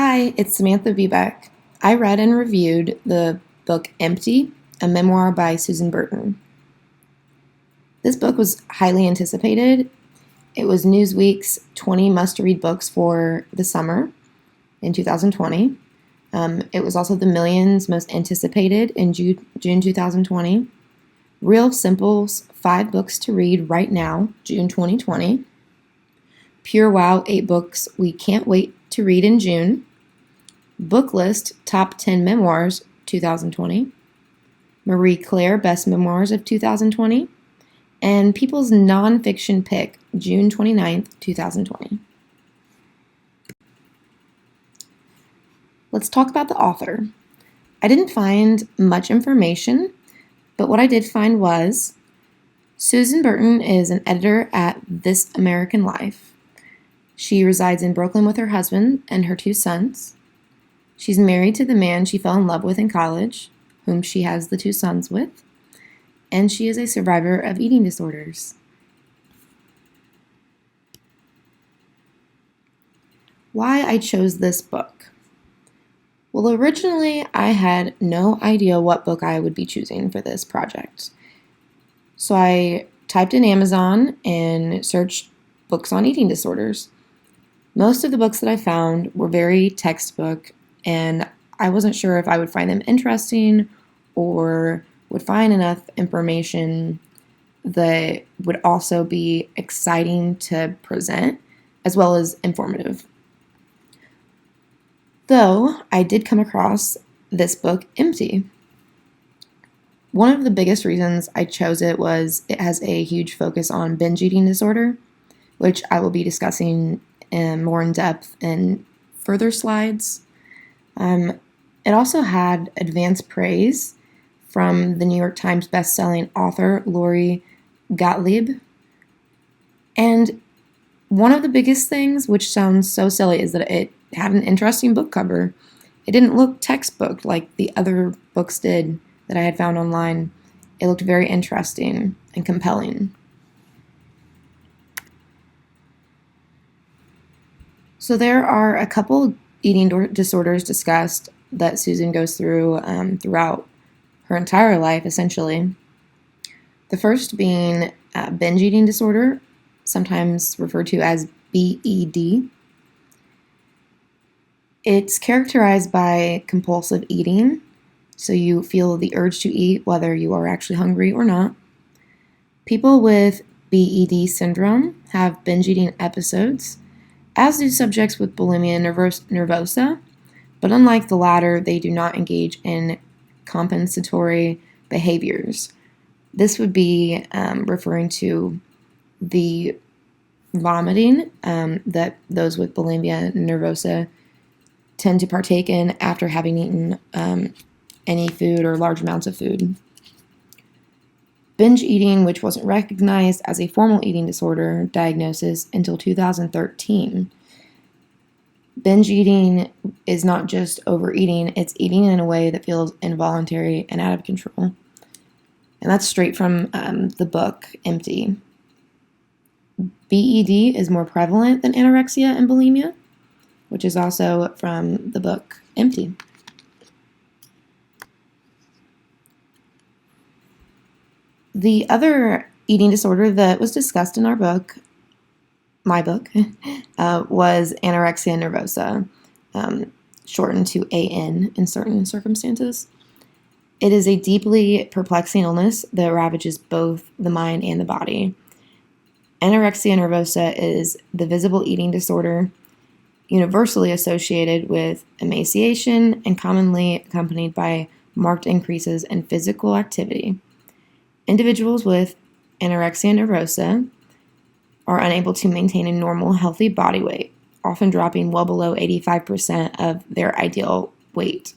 Hi, it's Samantha Bebeck. I read and reviewed the book Empty, a memoir by Susan Burton. This book was highly anticipated. It was Newsweek's 20 must-read books for the summer in 2020. It was also the Million's most anticipated in June 2020. Real Simple's 5 books to read right now, June 2020. Pure Wow 8 books we can't wait to read in June. Book List Top 10 Memoirs 2020. Marie Claire Best Memoirs of 2020. And People's Nonfiction Pick, June 29th, 2020. Let's talk about the author. I didn't find much information, but what I did find was Susan Burton is an editor at This American Life. She resides in Brooklyn with her husband and her 2 sons. She's married to the man she fell in love with in college, whom she has the 2 sons with, and she is a survivor of eating disorders. Why I chose this book? Well, originally I had no idea what book I would be choosing for this project. So I typed in Amazon and searched books on eating disorders. Most of the books that I found were very textbook, and I wasn't sure if I would find them interesting or would find enough information that would also be exciting to present as well as informative. Though I did come across this book, Empty. One of the biggest reasons I chose it was it has a huge focus on binge eating disorder, which I will be discussing more in depth in further slides. It also had advanced praise from the New York Times bestselling author Lori Gottlieb. And one of the biggest things, which sounds so silly, is that it had an interesting book cover. It didn't look textbook like the other books did that I had found online. It looked very interesting and compelling. So there are a couple eating disorders discussed that Susan goes through throughout her entire life, essentially. The first being binge eating disorder, sometimes referred to as BED. It's characterized by compulsive eating, so you feel the urge to eat whether you are actually hungry or not. People with BED syndrome have binge eating episodes, as do subjects with bulimia nervosa, but unlike the latter, they do not engage in compensatory behaviors. This would be referring to the vomiting that those with bulimia nervosa tend to partake in after having eaten any food or large amounts of food. Binge eating, which wasn't recognized as a formal eating disorder diagnosis until 2013. Binge eating is not just overeating, it's eating in a way that feels involuntary and out of control. And that's straight from the book, Empty. BED is more prevalent than anorexia and bulimia, which is also from the book, Empty. The other eating disorder that was discussed in our book, my book, was anorexia nervosa, shortened to AN in certain circumstances. It is a deeply perplexing illness that ravages both the mind and the body. Anorexia nervosa is the visible eating disorder universally associated with emaciation and commonly accompanied by marked increases in physical activity. Individuals with anorexia nervosa are unable to maintain a normal, healthy body weight, often dropping well below 85% of their ideal weight.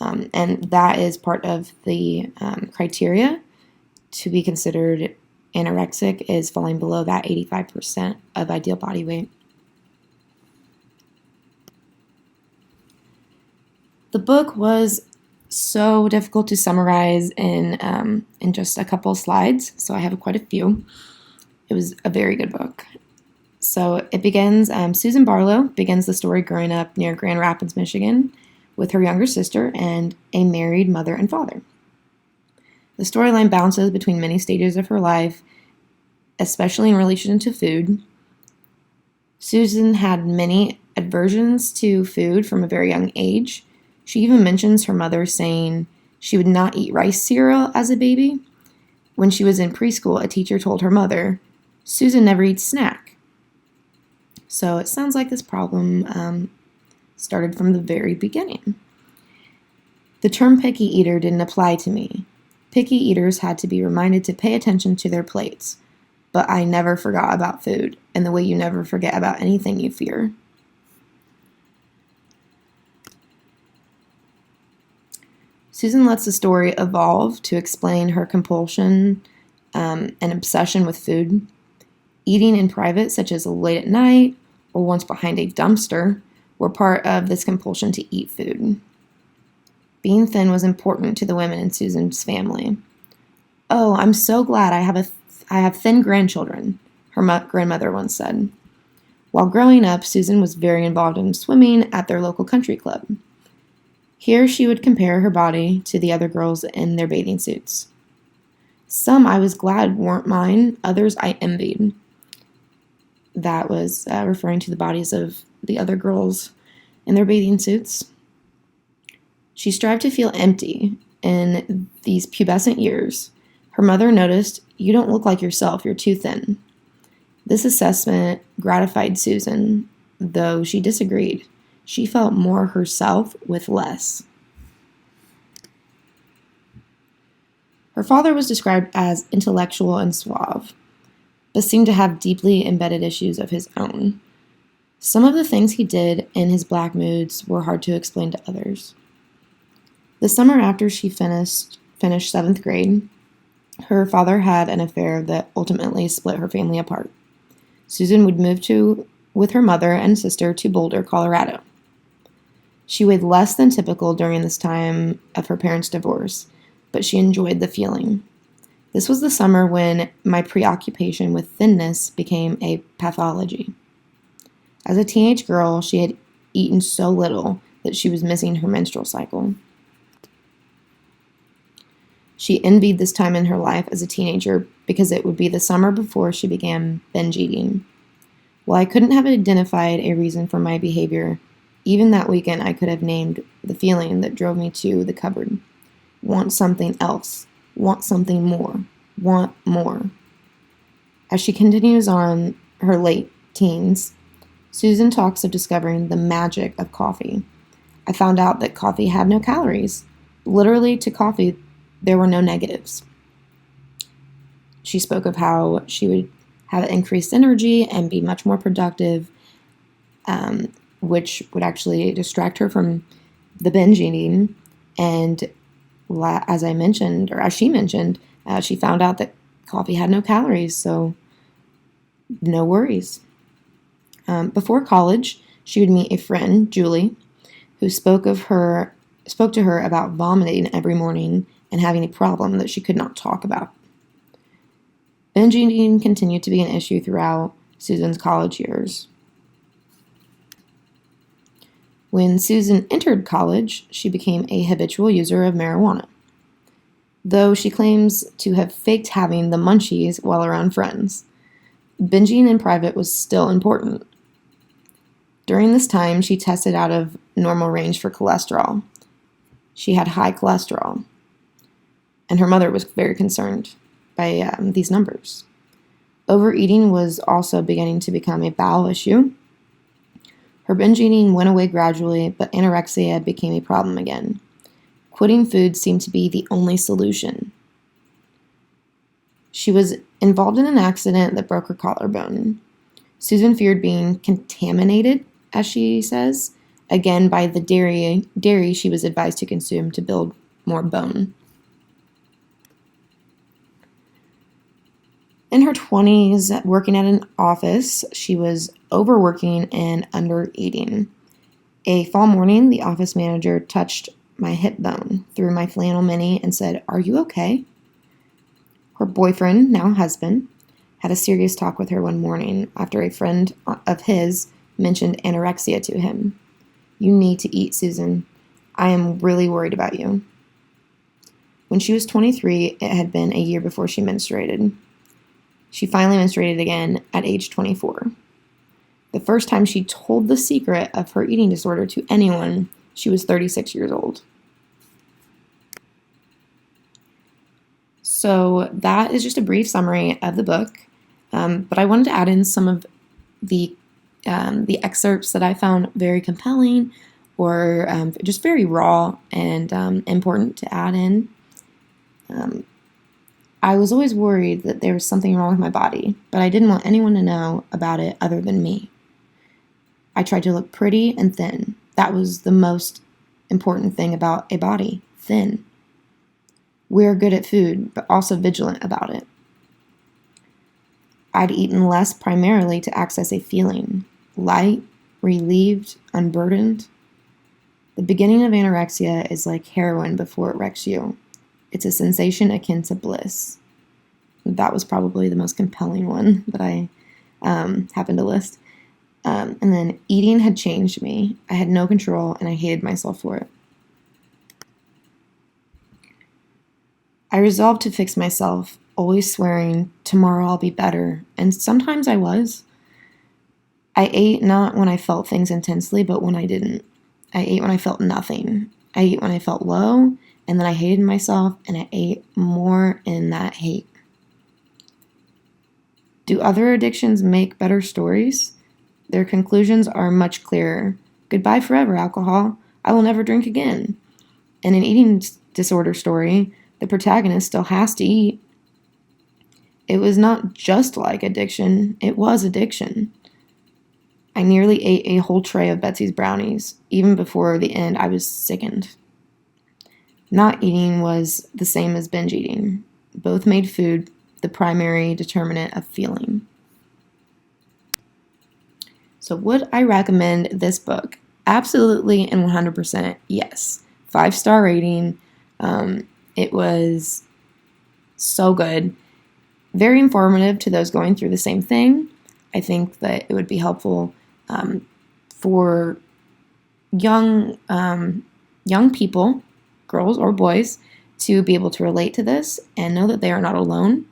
And that is part of the criteria to be considered anorexic is falling below that 85% of ideal body weight. The book was so difficult to summarize in just a couple slides, so I have quite a few. It was a very good book. So it begins, Susan Barlow begins the story growing up near Grand Rapids, Michigan, with her younger sister and a married mother and father. The storyline bounces between many stages of her life, especially in relation to food. Susan had many aversions to food from a very young age. She even mentions her mother saying she would not eat rice cereal as a baby. When she was in preschool, a teacher told her mother, "Susan never eats snack." So it sounds like this problem started from the very beginning. The term picky eater didn't apply to me. Picky eaters had to be reminded to pay attention to their plates, but I never forgot about food, in the way you never forget about anything you fear. Susan lets the story evolve to explain her compulsion and obsession with food. Eating in private, such as late at night or once behind a dumpster, were part of this compulsion to eat food. Being thin was important to the women in Susan's family. "Oh, I'm so glad I have thin grandchildren," her grandmother once said. While growing up, Susan was very involved in swimming at their local country club. Here she would compare her body to the other girls in their bathing suits. "Some I was glad weren't mine, others I envied." That was referring to the bodies of the other girls in their bathing suits. She strived to feel empty in these pubescent years. Her mother noticed, "You don't look like yourself, you're too thin." This assessment gratified Susan, though she disagreed. She felt more herself with less. Her father was described as intellectual and suave, but seemed to have deeply embedded issues of his own. Some of the things he did in his black moods were hard to explain to others. The summer after she finished 7th grade, her father had an affair that ultimately split her family apart. Susan would move with her mother and sister to Boulder, Colorado. She weighed less than typical during this time of her parents' divorce, but she enjoyed the feeling. This was the summer when my preoccupation with thinness became a pathology. As a teenage girl, she had eaten so little that she was missing her menstrual cycle. She envied this time in her life as a teenager because it would be the summer before she began binge eating. While I couldn't have identified a reason for my behavior, even that weekend I could have named the feeling that drove me to the cupboard. Want something else. Want something more. Want more. As she continues on her late teens, Susan talks of discovering the magic of coffee. "I found out that coffee had no calories. Literally, to coffee, there were no negatives." She spoke of how she would have increased energy and be much more productive, which would actually distract her from the binge eating. And as I mentioned, or as she mentioned, she found out that coffee had no calories, so no worries. Before college, she would meet a friend, Julie, who spoke to her about vomiting every morning and having a problem that she could not talk about. Binge eating continued to be an issue throughout Susan's college years. When Susan entered college, she became a habitual user of marijuana, though she claims to have faked having the munchies while around friends. Binging in private was still important. During this time, she tested out of normal range for cholesterol. She had high cholesterol, and her mother was very concerned by these numbers. Overeating was also beginning to become a bowel issue. Her binge eating went away gradually, but anorexia became a problem again. Quitting food seemed to be the only solution. She was involved in an accident that broke her collarbone. Susan feared being contaminated, as she says, again by the dairy she was advised to consume to build more bone. In her 20s, working at an office, she was overworking and under-eating. A fall morning, the office manager touched my hip bone through my flannel mini and said, "Are you okay?" Her boyfriend, now husband, had a serious talk with her one morning after a friend of his mentioned anorexia to him. "You need to eat, Susan. I am really worried about you." When she was 23, it had been a year before she menstruated. She finally menstruated again at age 24. The first time she told the secret of her eating disorder to anyone, she was 36 years old. So that is just a brief summary of the book, but I wanted to add in some of the excerpts that I found very compelling or just very raw and important to add in. I was always worried that there was something wrong with my body, but I didn't want anyone to know about it other than me. I tried to look pretty and thin. That was the most important thing about a body, thin. We're good at food, but also vigilant about it. I'd eaten less primarily to access a feeling, light, relieved, unburdened. The beginning of anorexia is like heroin before it wrecks you. It's a sensation akin to bliss. That was probably the most compelling one that I happened to list. And then eating had changed me. I had no control, and I hated myself for it. I resolved to fix myself, always swearing, "Tomorrow I'll be better," and sometimes I was. I ate not when I felt things intensely, but when I didn't. I ate when I felt nothing. I ate when I felt low, and then I hated myself, and I ate more in that hate. Do other addictions make better stories? Their conclusions are much clearer. Goodbye forever, alcohol. I will never drink again. In an eating disorder story, the protagonist still has to eat. It was not just like addiction, it was addiction. I nearly ate a whole tray of Betsy's brownies. Even before the end, I was sickened. Not eating was the same as binge eating. Both made food the primary determinant of feeling. So would I recommend this book? Absolutely and 100% yes. 5-star rating. It was so good. Very informative to those going through the same thing. I think that it would be helpful for young people, girls or boys, to be able to relate to this and know that they are not alone.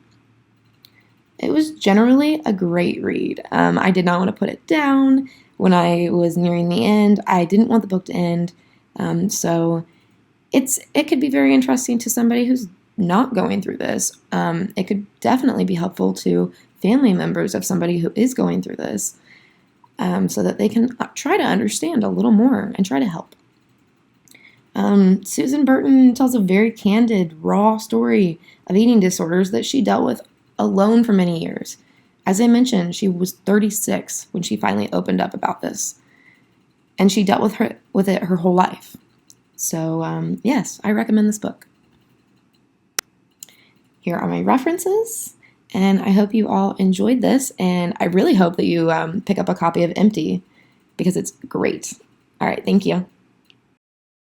It was generally a great read. I did not want to put it down when I was nearing the end. I didn't want the book to end, so it could be very interesting to somebody who's not going through this. It could definitely be helpful to family members of somebody who is going through this, so that they can try to understand a little more and try to help. Susan Burton tells a very candid, raw story of eating disorders that she dealt with alone for many years. As I mentioned, she was 36 when she finally opened up about this, and she dealt with it her whole life. So, yes, I recommend this book. Here are my references, and I hope you all enjoyed this, and I really hope that you pick up a copy of Empty, because it's great. All right, thank you.